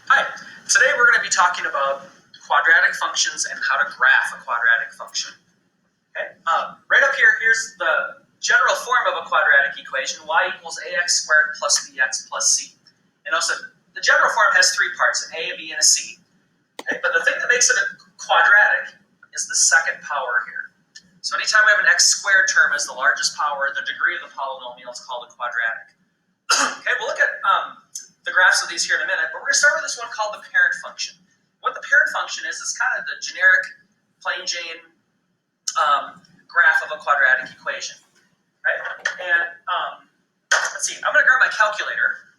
Hi, today we're going to be talking about quadratic functions and how to graph a quadratic function. Okay, right up here, here's the general form of a quadratic equation, y equals ax squared plus bx plus c. And also, the general form has three parts, an a, a b, and a c. Okay, but the thing that makes it a quadratic is the second power here. So anytime we have an x squared term as the largest power, the degree of the polynomial is called a quadratic. Okay, we'll look at the graphs of these here in a minute, but we're going to start with this one called the parent function. What the parent function is kind of the generic plain Jane graph of a quadratic equation. Right? And let's see, I'm going to grab my calculator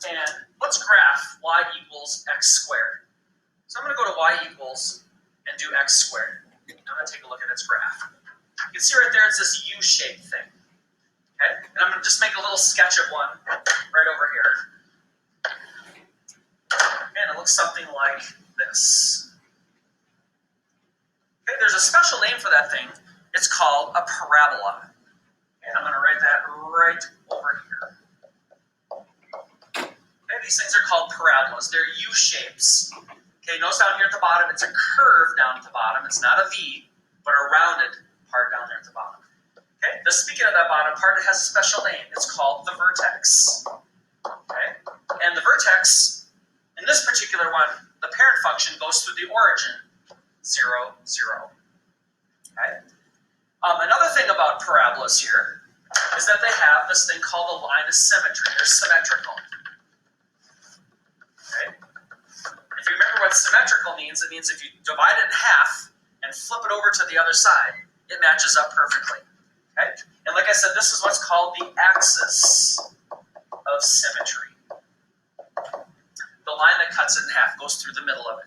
and let's graph y equals x squared. So I'm going to go to y equals and do x squared. I'm going to take a look at its graph. You can see right there it's this U-shaped thing. Okay? And I'm going to just make a little sketch of one right over here. And it looks something like this. Okay, there's a special name for that thing. It's called a parabola. And I'm going to write that right over here. Okay, these things are called parabolas. They're U-shapes. Okay, notice down here at the bottom, it's a curve down at the bottom. It's not a V, but a rounded part down there at the bottom. Okay, speaking of that bottom part, it has a special name. It's called the vertex. Okay, and the vertex, in this particular one, the parent function goes through the origin, 0, 0. Okay? Another thing about parabolas here is that they have this thing called a line of symmetry. They're symmetrical. Okay? If you remember what symmetrical means, it means if you divide it in half and flip it over to the other side, it matches up perfectly. Okay? And like I said, this is what's called the axis of symmetry. The line that cuts it in half goes through the middle of it.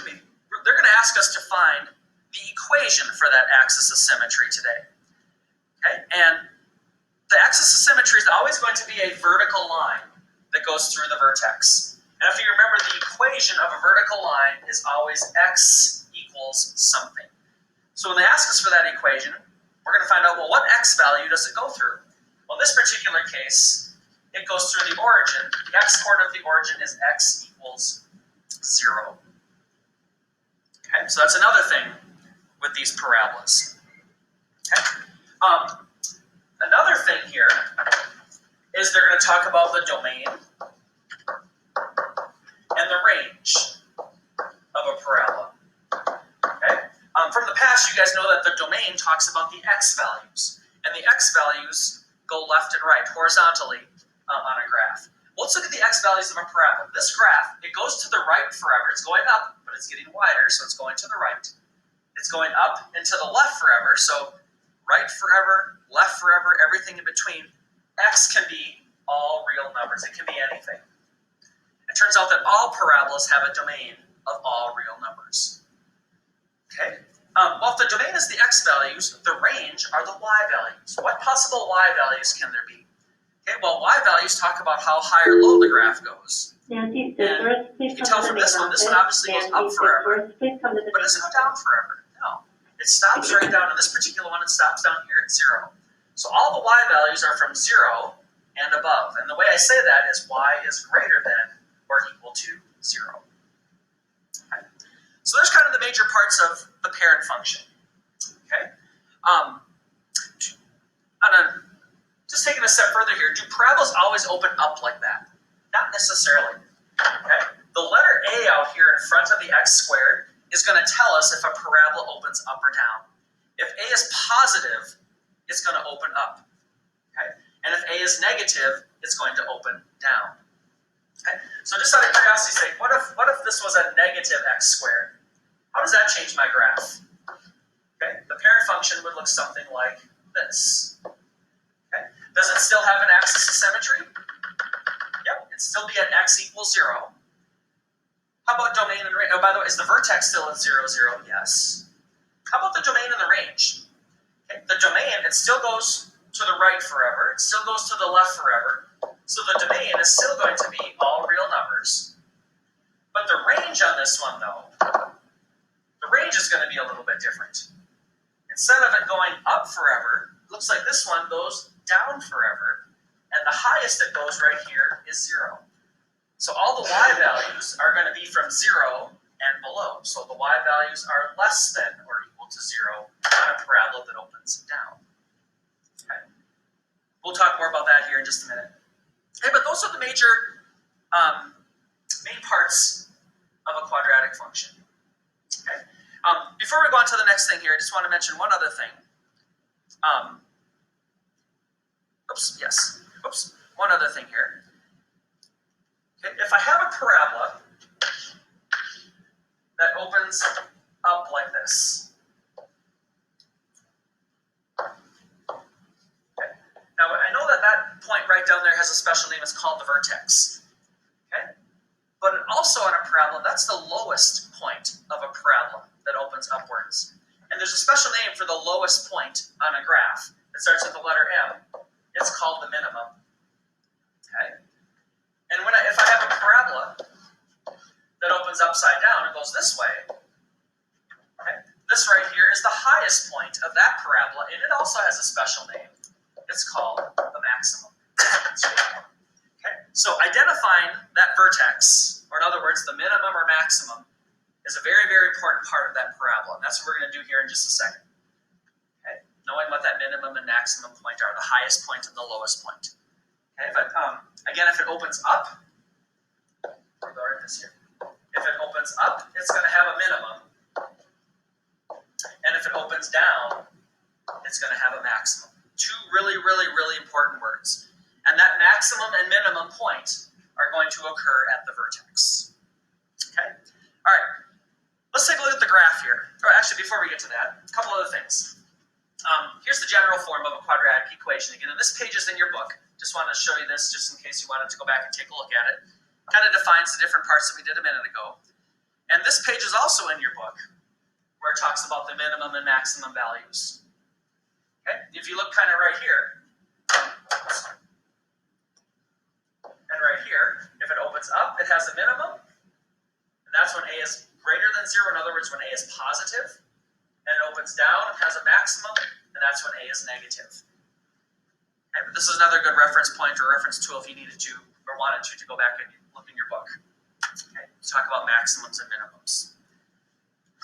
They're going to ask us to find the equation for that axis of symmetry today. Okay? And the axis of symmetry is always going to be a vertical line that goes through the vertex. And if you remember, the equation of a vertical line is always x equals something. So when they ask us for that equation, we're going to find out, well, what x value does it go through? Well, in this particular case, it goes through the origin. The x coordinate of the origin is x equals 0. Okay, so that's another thing with these parabolas. Okay. Another thing here is they're going to talk about the domain and the range of a parabola. Okay. From the past, you guys know that the domain talks about the x values, and the x values go left and right horizontally on a graph. Well, let's look at the x values of a parabola. This graph, it goes to the right forever. It's going up, but it's getting wider, so it's going to the right. It's going up and to the left forever, so right forever, left forever, everything in between. X can be all real numbers. It can be anything. It turns out that all parabolas have a domain of all real numbers. Okay? Well, if the domain is the x values, the range are the y values. What possible y values can there be? Okay, well, y values talk about how high or low the graph goes. Nancy, And you can tell from this one obviously goes up forever. But does it go down forever? No. It stops right down. In this particular one, it stops down here at 0. So all the y values are from 0 and above. And the way I say that is y is greater than or equal to 0. Okay. So there's kind of the major parts of the parent function. Okay. Just taking a step further here, do parabolas always open up like that? Not necessarily. Okay? The letter a out here in front of the x squared is going to tell us if a parabola opens up or down. If a is positive, it's going to open up. Okay? And if a is negative, it's going to open down. Okay? So just out of curiosity's sake, what if this was a negative x squared? How does that change my graph? Okay? The parent function would look something like this. Okay? Does it still have an axis of symmetry? Yep, it'd still be at x equals 0. How about domain and range? Oh, by the way, is the vertex still at 0, 0? Yes. How about the domain and the range? Okay, the domain, it still goes to the right forever. It still goes to the left forever. So the domain is still going to be all real numbers. But the range on this one, though, the range is going to be a little bit different. Instead of it going up forever, it looks like this one goes down forever. And the highest that goes right here is 0. So all the y values are going to be from 0 and below. So the y values are less than or equal to 0 on a parabola that opens down. Okay. We'll talk more about that here in just a minute. Okay, but those are the major main parts of a quadratic function. Okay. Before we go on to the next thing here, I just want to mention one other thing. One other thing here. Okay, if I have a parabola that opens up like this. Okay. Now I know that that point right down there has a special name. It's called the vertex. Okay. But also on a parabola, that's the lowest point of a parabola that opens upwards. And there's a special name for the lowest point on a graph. It starts with the letter M. It's called the minimum. Okay. And if I have a parabola that opens upside down and goes this way, okay, this right here is the highest point of that parabola, and it also has a special name. It's called the maximum. Okay. So identifying that vertex, or in other words, the minimum or maximum, is a very, very important part of that parabola. And that's what we're going to do here in just a second. Okay. Knowing what that minimum and maximum point are, the highest point and the lowest point. Okay. But again, if it opens up, we'll go right this here. If it opens up, it's going to have a minimum. And if it opens down, it's going to have a maximum. Two really, really, really important words. And that maximum and minimum point are going to occur at the vertex. Okay? All right. Let's take a look at the graph here. Or actually, before we get to that, a couple other things. Here's the general form of a quadratic equation. Again, and this page is in your book. Just wanted to show you this just in case you wanted to go back and take a look at it. Kind of defines the different parts that we did a minute ago. And this page is also in your book, where it talks about the minimum and maximum values. Okay? If you look kind of right here, and right here, if it opens up, it has a minimum, and that's when A is greater than 0. In other words, when A is positive, and it opens down, it has a maximum, and that's when A is negative. Okay, but this is another good reference point or reference tool if you needed to or wanted to go back and look in your book. Okay, let's talk about maximums and minimums.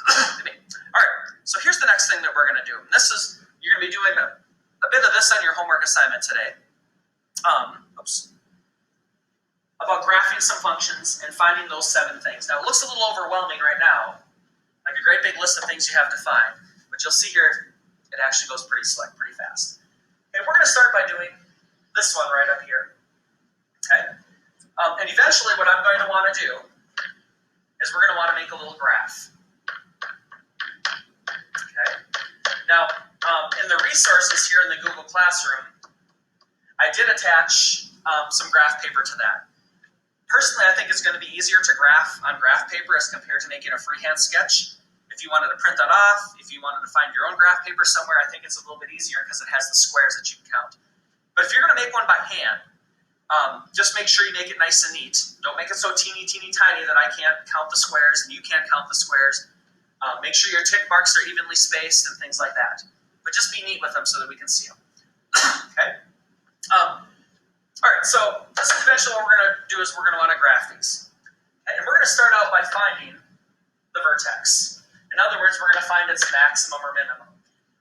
All right, so here's the next thing that we're going to do. And this is, you're going to be doing a bit of this on your homework assignment today. About graphing some functions and finding those 7 things. Now, it looks a little overwhelming right now, like a great big list of things you have to find. But you'll see here, it actually goes pretty slick, pretty fast. Okay, we're going to start by doing this one right up here. Okay? And eventually, what I'm going to want to do is we're going to want to make a little graph. Okay? Now, in the resources here in the Google Classroom, I did attach some graph paper to that. Personally, I think it's going to be easier to graph on graph paper as compared to making a freehand sketch. If you wanted to print that off, if you wanted to find your own graph paper somewhere, I think it's a little bit easier because it has the squares that you can count. But if you're going to make one by hand, just make sure you make it nice and neat. Don't make it so teeny, teeny, tiny that I can't count the squares and you can't count the squares. Make sure your tick marks are evenly spaced and things like that. But just be neat with them so that we can see them. Okay? All right, so this is eventually what we're going to do is we're going to want to graph these. Okay? And we're going to start out by finding the vertex. In other words, we're going to find its maximum or minimum.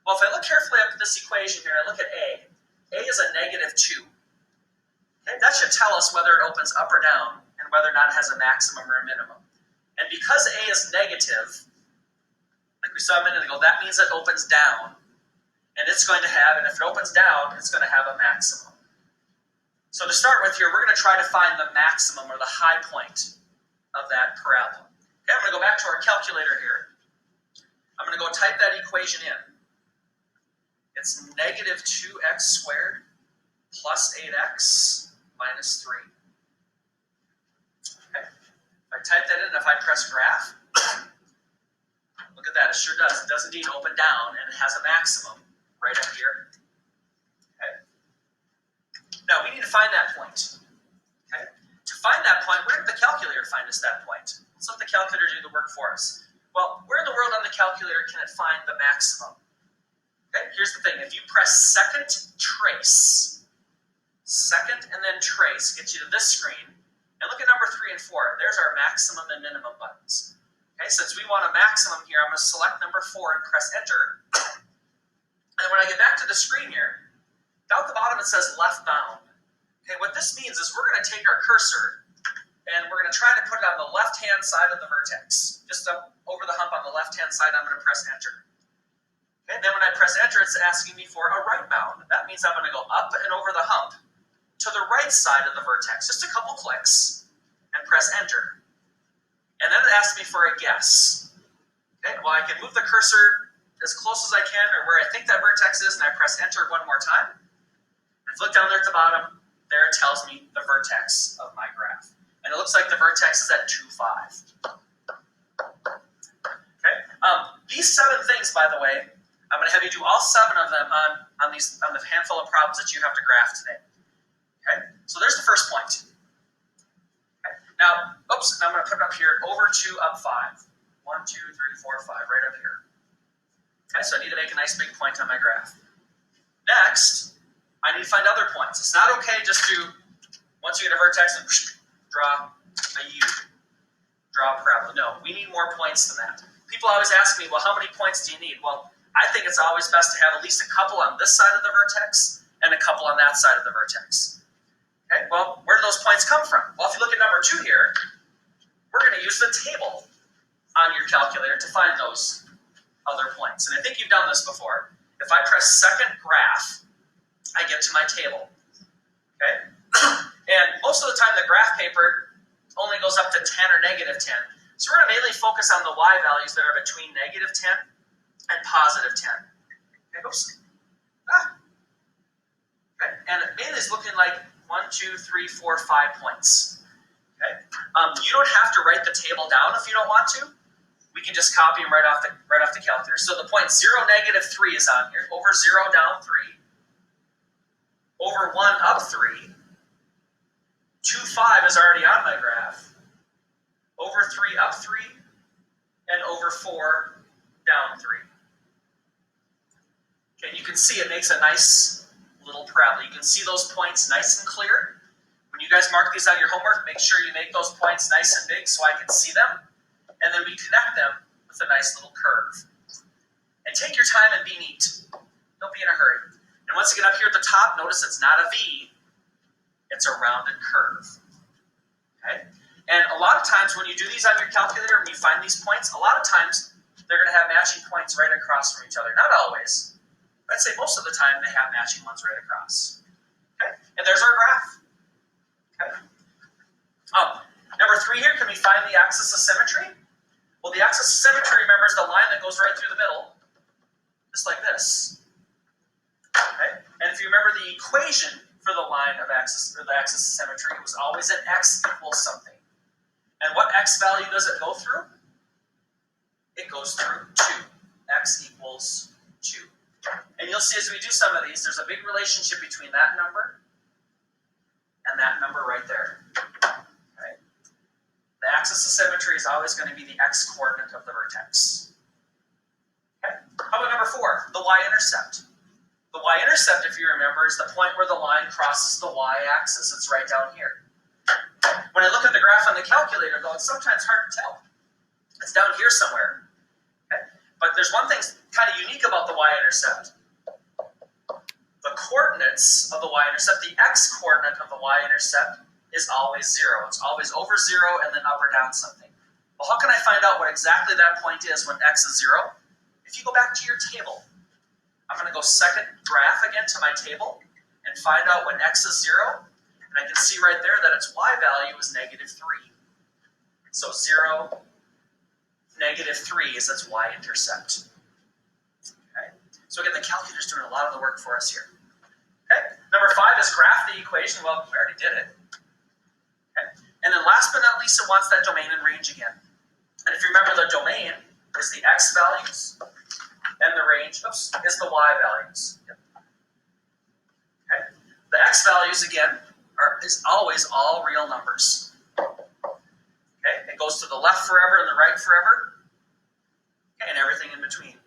Well, if I look carefully at this equation here, I look at A. A is a -2. Okay? That should tell us whether it opens up or down and whether or not it has a maximum or a minimum. And because A is negative, like we saw a minute ago, that means it opens down. And it's going to have, and if it opens down, it's going to have a maximum. So to start with here, we're going to try to find the maximum or the high point of that parabola. Okay, I'm going to go back to our calculator here. I'm going to go type that equation in. It's -2x squared plus 8x minus 3. Okay, if I type that in, if I press graph, look at that, it sure does. It does indeed open down, and it has a maximum right up here. Okay. Now, we need to find that point. Okay. To find that point, where did the calculator find us that point? Let's let the calculator do the work for us. Well, where in the world on the calculator can it find the maximum? Okay, here's the thing. If you press second and then trace, gets you to this screen, And look at number 3 and 4. There's our maximum and minimum buttons. Okay, since we want a maximum here, I'm going to select number 4 and press enter. And when I get back to the screen here, down at the bottom it says left bound. Okay, what this means is we're going to take our cursor and we're going to try to put it on the left-hand side of the vertex. Just up over the hump on the left-hand side, I'm going to press enter. Okay, then when I press enter, it's asking me for a right bound. That means I'm going to go up and over the hump to the right side of the vertex, just a couple clicks, and press enter. And then it asks me for a guess. Okay, well, I can move the cursor as close as I can or where I think that vertex is, and I press enter one more time. And if you look down there at the bottom, there it tells me the vertex of my graph. And it looks like the vertex is at 2, 5. Okay, these 7 things, by the way, I'm going to have you do all 7 of them on the handful of problems that you have to graph today. Okay, so there's the first point. Okay. Now, I'm going to put it up here, over 2, up 5. 1, 2, 3, 4, 5, right up here. Okay, so I need to make a nice big point on my graph. Next, I need to find other points. It's not okay just to, once you get a vertex, and draw a U, draw a parabola. No, we need more points than that. People always ask me, well, how many points do you need? Well, I think it's always best to have at least a couple on this side of the vertex and a couple on that side of the vertex. Okay, well, where do those points come from? Well, if you look at number 2 here, we're going to use the table on your calculator to find those other points. And I think you've done this before. If I press second graph, I get to my table. Okay? And most of the time the graph paper only goes up to 10 or negative 10. So we're going to mainly focus on the y values that are between negative 10 and positive 10. Okay, oops. Okay. And it mainly is looking like 1, 2, 3, 4, 5 points. Okay? You don't have to write the table down if you don't want to. We can just copy them right off the calculator. So the point 0, negative 3 is on here. Over 0, down 3. Over 1, up 3. 2, 5 is already on my graph. Over 3, up 3. And over 4, down 3. Okay, and you can see it makes a nice little parabola. You can see those points nice and clear. When you guys mark these on your homework, make sure you make those points nice and big so I can see them. And then we connect them with a nice little curve. And take your time and be neat. Don't be in a hurry. And once you get up here at the top, notice it's not a V, it's a rounded curve. Okay? And a lot of times when you do these on your calculator and you find these points, a lot of times they're going to have matching points right across from each other. Not always. I'd say most of the time they have matching ones right across. Okay? And there's our graph. Okay? Number 3 here, can we find the axis of symmetry? Well, the axis of symmetry, remember, is the line that goes right through the middle, just like this. Okay? And if you remember the equation for the line of axis, or the axis of symmetry, it was always an x equals something. And what x value does it go through? It goes through 2. X equals 2. And you'll see as we do some of these, there's a big relationship between that number and that number right there. Okay? The axis of symmetry is always going to be the x-coordinate of the vertex. Okay? How about number 4, the y-intercept? The y-intercept, if you remember, is the point where the line crosses the y-axis. It's right down here. When I look at the graph on the calculator, though, it's sometimes hard to tell. It's down here somewhere. Okay? But there's one thing kind of unique about the y-intercept. The coordinates of the y-intercept, the x-coordinate of the y-intercept, is always 0. It's always over 0 and then up or down something. Well, how can I find out what exactly that point is when x is 0? If you go back to your table, I'm going to go second graph again to my table and find out when x is 0. And I can see right there that its y value is negative 3. So 0, negative 3 is its y-intercept. Okay? So again, the calculator's doing a lot of the work for us here. Okay? Number 5 is graph the equation. Well, we already did it. Okay? And then last but not least, it wants that domain and range again. And if you remember, the domain is the x values, and the range is the y values. Okay? The x values, again, is always all real numbers. Okay? It goes to the left forever and the right forever, okay, and everything in between.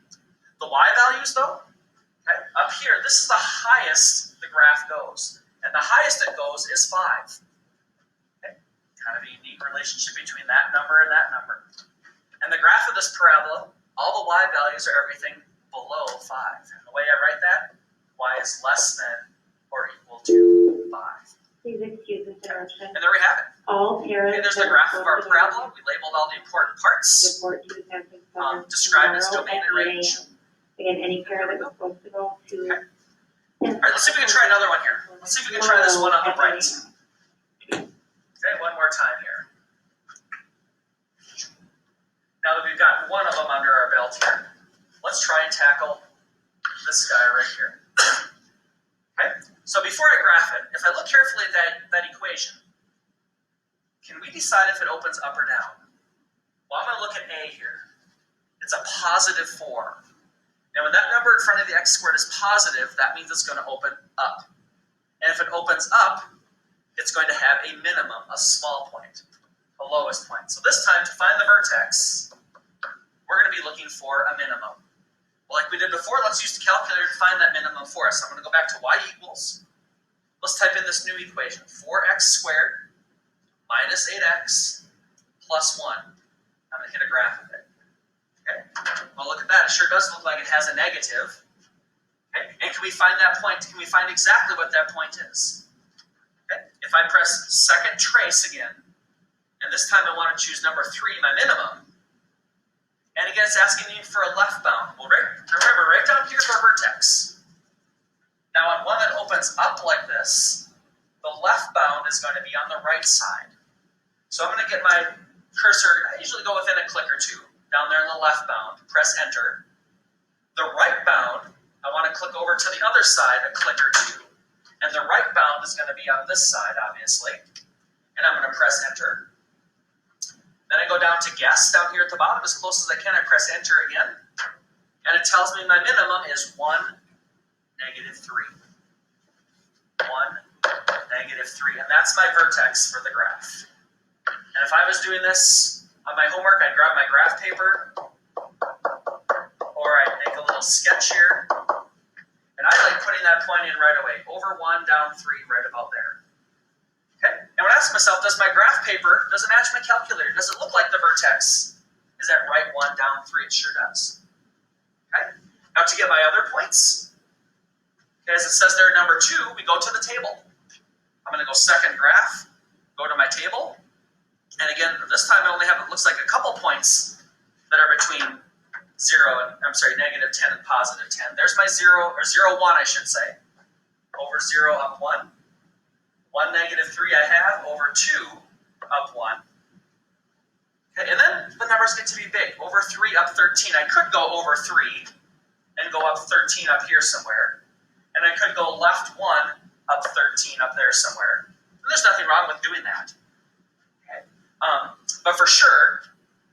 The y values, though, okay, up here, this is the highest the graph goes. And the highest it goes is 5. Okay? Kind of a unique relationship between that number and that number. And the graph of this parabola, all the y values are everything below 5. And the way I write that, y is less than or equal to 5. Please excuse this interruption. And there we have it. All parents. Okay, there's the graph of our parabola. We labeled all the important parts. Report to the campus Described its domain and range. Again, any parent that was supposed to go to. Okay. All right, let's see if we can try another one here. Let's see if we can try this one on the right. Okay, one more time here. Now that we've got one of them under our belt here, let's try and tackle this guy right here. Okay, so before I graph it, if I look carefully at that equation, can we decide if it opens up or down? Well, I'm going to look at A here. It's a positive 4. Now, when that number in front of the x squared is positive, that means it's going to open up. And if it opens up, it's going to have a minimum, a small point, a lowest point. So this time, to find the vertex, we're going to be looking for a minimum. Well, like we did before, let's use the calculator to find that minimum for us. I'm going to go back to y equals. Let's type in this new equation, 4x squared minus 8x plus 1. I'm going to hit a graph of it. Okay. Well, look at that. It sure does look like it has a negative. Okay. And can we find that point? Can we find exactly what that point is? Okay. If I press second trace again, and this time I want to choose number 3, my minimum, and again, it's asking me for a left bound. Well, remember, right down here is our vertex. Now, on one that opens up like this, the left bound is going to be on the right side. So I'm going to get my cursor, I usually go within a click or two, down there in the left bound, press enter. The right bound, I want to click over to the other side, a click or two. And the right bound is going to be on this side, obviously. And I'm going to press enter. Then I go down to guess, down here at the bottom, as close as I can. I press enter again. And it tells me my minimum is 1, negative 3. 1, negative 3. And that's my vertex for the graph. And if I was doing this on my homework, I'd grab my graph paper, or I'd make a little sketch here. And I like putting that point in right away. Over 1, down 3, right about there. Okay? And when I ask myself, does my graph paper, does it match my calculator? Does it look like the vertex is at right 1, down 3? It sure does. Okay? Now to get my other points, okay, as it says there, number 2, we go to the table. I'm going to go second graph, go to my table, and again, this time I only have, it looks like a couple points that are between 0 and, negative 10 and positive 10. There's my 0, or 0, 1, I should say. Over 0, up 1. 1, negative 3 I have, over 2, up 1. Okay, and then the numbers get to be big. Over 3, up 13. I could go over 3 and go up 13 up here somewhere. And I could go left 1, up 13 up there somewhere. And there's nothing wrong with doing that. Okay. But for sure,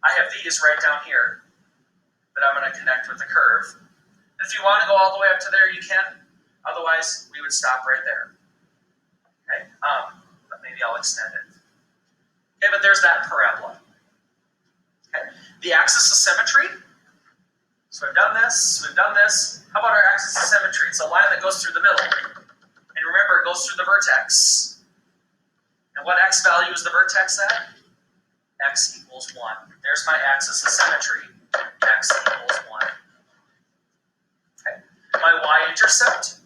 I have these right down here that I'm going to connect with the curve. And if you want to go all the way up to there, you can. Otherwise, we would stop right there. Okay, but maybe I'll extend it. Okay, but there's that parabola. Okay, the axis of symmetry. So we've done this, we've done this. How about our axis of symmetry? It's a line that goes through the middle. And remember, it goes through the vertex. And what x value is the vertex at? X equals 1. There's my axis of symmetry. X equals 1. Okay, my y-intercept.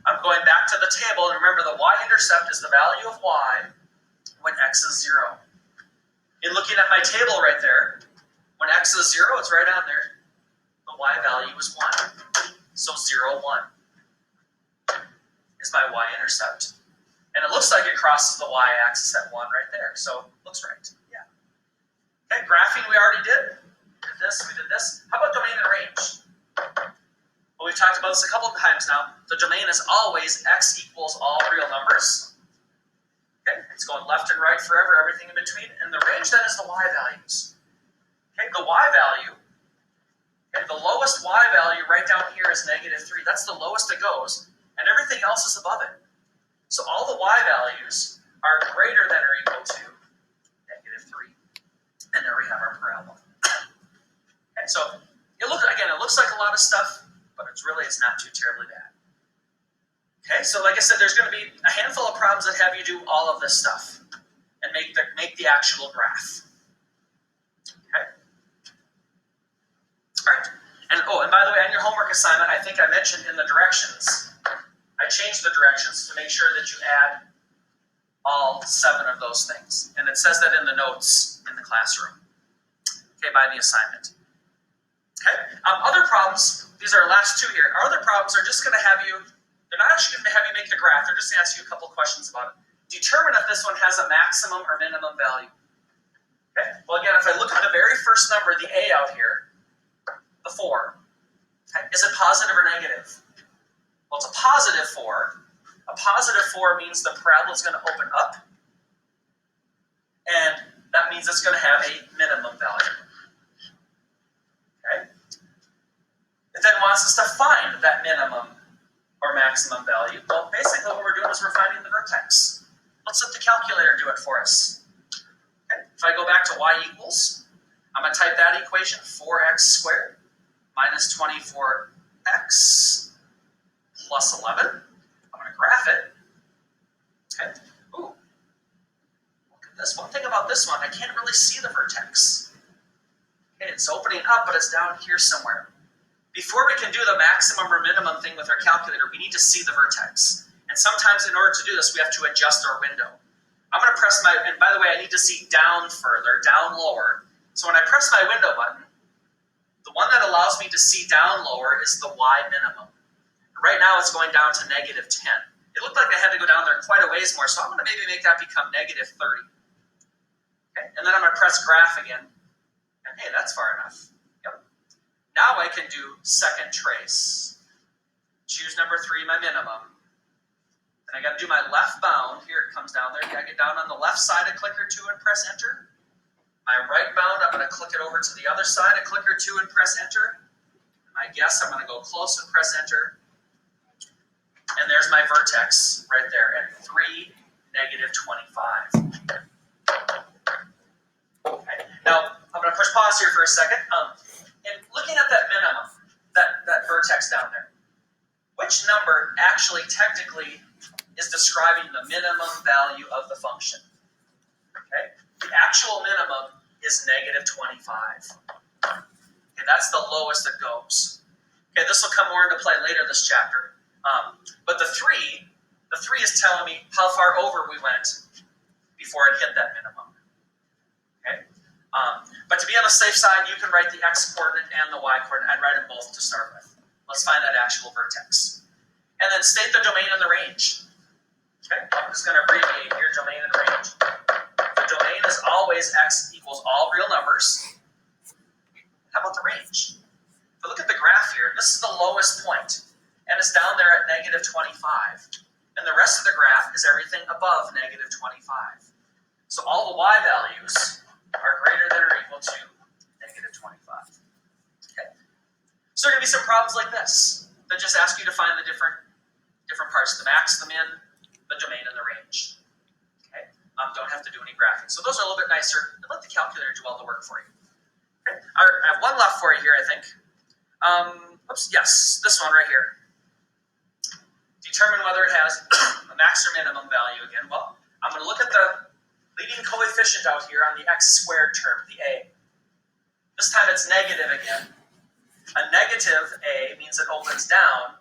I'm going back to the table, and remember the y-intercept is the value of y when x is 0. In looking at my table right there, when x is 0, it's right on there. The y value is 1. So 0, 1 is my y-intercept. And it looks like it crosses the y-axis at 1 right there. So it looks right. Yeah. Okay, graphing we already did. We did this, we did this. How about domain and range? Well, we've talked about this a couple of times now. The domain is always x equals all real numbers. Okay, it's going left and right forever, everything in between. And the range then is the y values. Okay, the y value, okay, the lowest y value right down here is negative 3. That's the lowest it goes. And everything else is above it. So all the y values are greater than or equal to negative 3. And there we have our parabola. Okay, so it looks like a lot of stuff, but it's not too terribly bad. Okay, so like I said, there's going to be a handful of problems that have you do all of this stuff. And and make the actual graph. Okay. All right. And by the way, on your homework assignment, I think I mentioned in the directions, I changed the directions to make sure that you add all 7 of those things. And it says that in the notes in the classroom. Okay, by the assignment. Okay. Other problems, these are our last 2 here. Our other problems are just going to have you, they're not actually going to have you make the graph, they're just going to ask you a couple questions about it. Determine if this one has a maximum or minimum value. Okay. Well, again, if I look at the very first number, the A out here, the 4, okay, is it positive or negative? Well, it's a positive 4. A positive 4 means the parabola is going to open up, and that means it's going to have a minimum value. Okay. It then wants us to find that minimum or maximum value. Well, basically what we're doing is we're finding the vertex. Let's let the calculator do it for us. Okay. If I go back to y equals, I'm going to type that equation, 4x squared minus 24x plus 11. I'm going to graph it. Okay. Ooh. Look at this. One thing about this one, I can't really see the vertex. Okay, it's opening up, but it's down here somewhere. Before we can do the maximum or minimum thing with our calculator, we need to see the vertex. And sometimes in order to do this, we have to adjust our window. I'm going to press and by the way, I need to see down further, down lower. So when I press my window button, the one that allows me to see down lower is the y minimum. Right now it's going down to -10. It looked like I had to go down there quite a ways more, so I'm going to maybe make that become -30. Okay, and then I'm going to press graph again. And hey, that's far enough. Yep. Now I can do second trace. Choose number 3, my minimum. And I got to do my left bound. Here it comes down there. I get down on the left side a click or 2 and press enter. My right bound, I'm going to click it over to the other side a click or 2 and press enter. I guess I'm going to go close and press enter. And there's my vertex right there at 3, -25. Okay. Now, I'm going to push pause here for a second. And looking at that minimum, that vertex down there, which number actually technically is describing the minimum value of the function? Okay. The actual minimum is -25. Okay, that's the lowest it goes. Okay, this will come more into play later this chapter. But the 3 is telling me how far over we went before it hit that minimum. Okay. But to be on the safe side, you can write the x coordinate and the y coordinate. I'd write them both to start with. Let's find that actual vertex. And then state the domain and the range. Okay, I'm just going to abbreviate here, domain and range. The domain is always x equals all real numbers. How about the range? If we look at the graph here, this is the lowest point, and it's down there at -25. And the rest of the graph is everything above -25. So all the y values are greater than or equal to -25. Okay. So there are going to be some problems like this that just ask you to find the different parts, the max, the min, the domain, and the range. Okay. Don't have to do any graphing. So those are a little bit nicer, and let the calculator do all the work for you. Okay. I have one left for you here, I think. Oops, yes, this one right here. Determine whether it has a max or minimum value again. Well, I'm going to look at the leading coefficient out here on the x squared term, the a. This time it's negative again. A negative a means it opens down,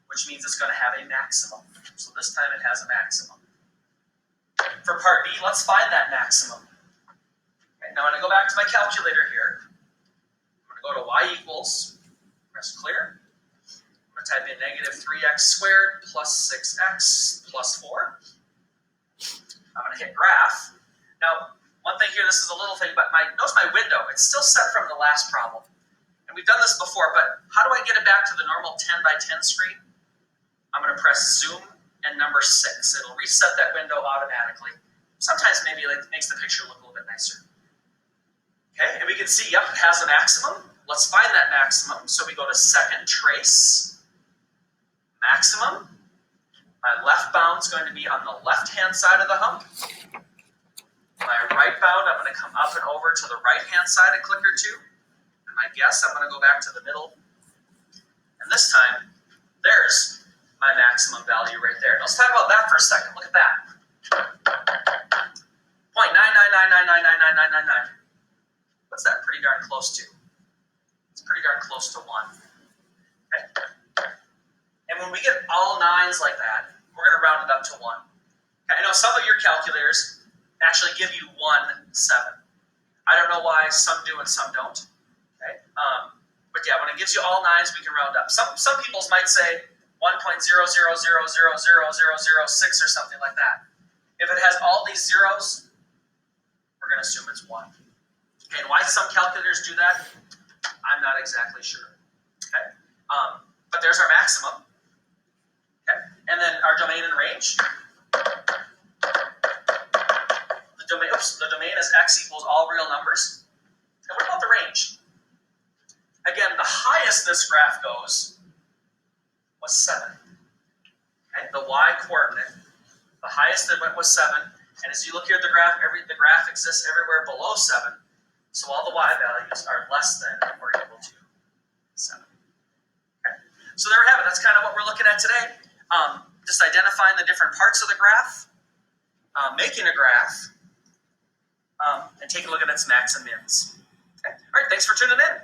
which means it's going to have a maximum. So this time it has a maximum. For part B, let's find that maximum. Okay, now I'm going to go back to my calculator here. I'm going to go to y equals, press clear. I'm going to type in -3x squared plus 6x plus 4. I'm going to hit graph. Now, one thing here, this is a little thing, but notice my window. It's still set from the last problem. And we've done this before, but how do I get it back to the normal 10 by 10 screen? I'm going to press zoom and number 6. It'll reset that window automatically. Sometimes maybe it makes the picture look a little bit nicer. Okay, and we can see, yep, it has a maximum. Let's find that maximum. So we go to second trace, maximum. My left bound is going to be on the left-hand side of the hump. My right bound, I'm going to come up and over to the right-hand side a click or 2. And my guess, I'm going to go back to the middle. And this time, there's my maximum value right there. Let's talk about that for a second. Look at that. close to. It's pretty darn close to 1. Okay? And when we get all 9s like that, we're going to round it up to 1. Okay, I know some of your calculators actually give you 1 7. I don't know why some do and some don't. Okay? But yeah, when it gives you all 9s, we can round up. Some people's might say 1.000000006 or something like that. If it has all these zeros, we're going to assume it's 1. Okay, and why some calculators do that, I'm not exactly sure. Okay, but there's our maximum. Okay, and then our domain and range. The domain is x equals all real numbers. And what about the range? Again, the highest this graph goes was 7. Okay, the y coordinate, the highest that went was 7. And as you look here at the graph, the graph exists everywhere below 7. So all the y values are less than or equal to 7. Okay. So there we have it. That's kind of what we're looking at today. Just identifying the different parts of the graph, making a graph, and taking a look at its max and mins. Okay. All right, thanks for tuning in.